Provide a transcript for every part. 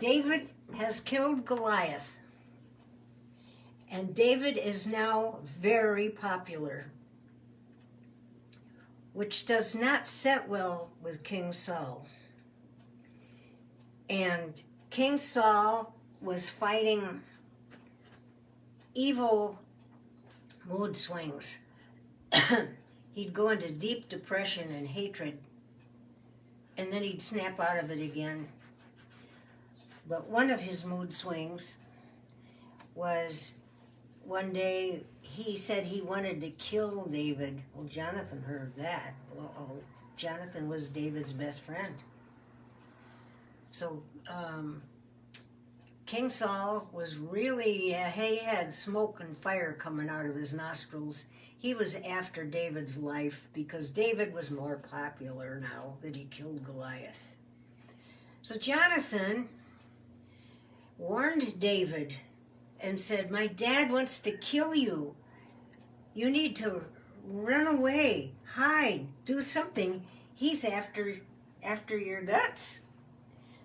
David has killed Goliath, and David is now very popular, which does not set well with King Saul. And King Saul was fighting evil mood swings. He'd go into deep depression and hatred, and then he'd snap out of it again. But one of his mood swings was one day he said he wanted to kill David. Well, Johnathan heard that. Johnathan was David's best friend. So King Saul was really, he had smoke and fire coming out of his nostrils. He was after David's life because David was more popular now that he killed Goliath. So Johnathan warned David and said, "My dad wants to kill you. You need to run away, hide, do something. He's after your guts."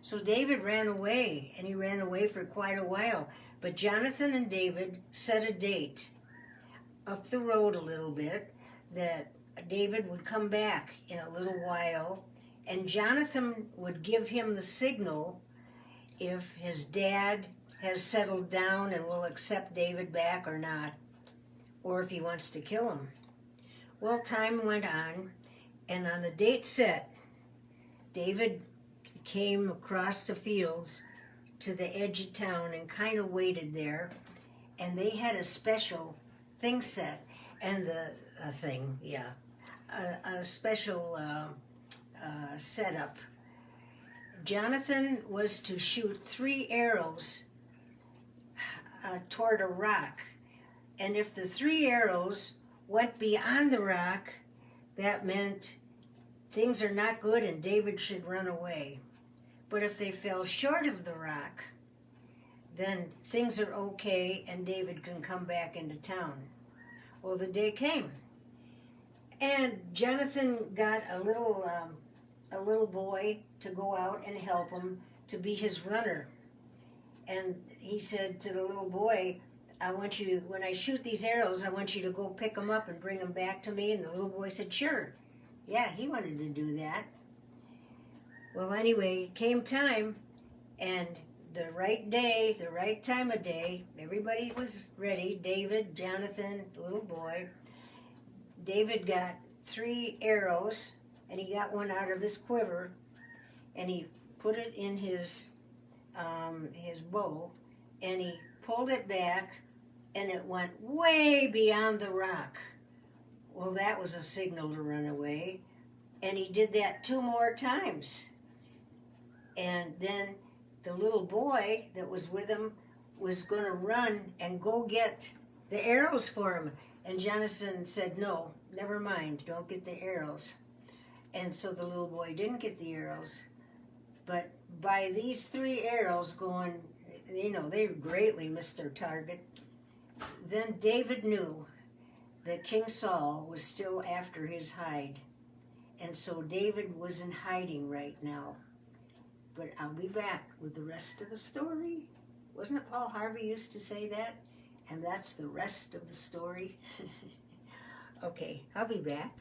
So David ran away, and he ran away for quite a while. But Johnathan and David set a date up the road a little bit that David would come back in a little while, and Johnathan would give him the signal if his dad has settled down and will accept David back or not, or if he wants to kill him. Well, time went on, and on the date set, David came across the fields to the edge of town and kind of waited there, and they had a special thing set, and a special setup. Johnathan was to shoot 3 arrows toward a rock, and if the 3 arrows went beyond the rock, that meant things are not good and David should run away. But if they fell short of the rock, then things are okay and David can come back into town. Well, the day came, and Johnathan got a little boy to go out and help him to be his runner. And he said to the little boy, "I want you, when I shoot these arrows, I want you to go pick them up and bring them back to me." And the little boy said, "Sure." Yeah, he wanted to do that. Well, anyway, came time, and the right day, the right time of day, everybody was ready. David, Johnathan, the little boy. David got 3 arrows, and he got one out of his quiver, and he put it in his bow, and he pulled it back, and it went way beyond the rock. Well, that was a signal to run away, and he did that 2 more times. And then the little boy that was with him was going to run and go get the arrows for him. And Johnathan said, "No, never mind, don't get the arrows." And so the little boy didn't get the arrows. But by these 3 arrows going, they greatly missed their target. Then David knew that King Saul was still after his hide. And so David was in hiding right now. But I'll be back with the rest of the story. Wasn't it Paul Harvey used to say that? And that's the rest of the story. Okay, I'll be back.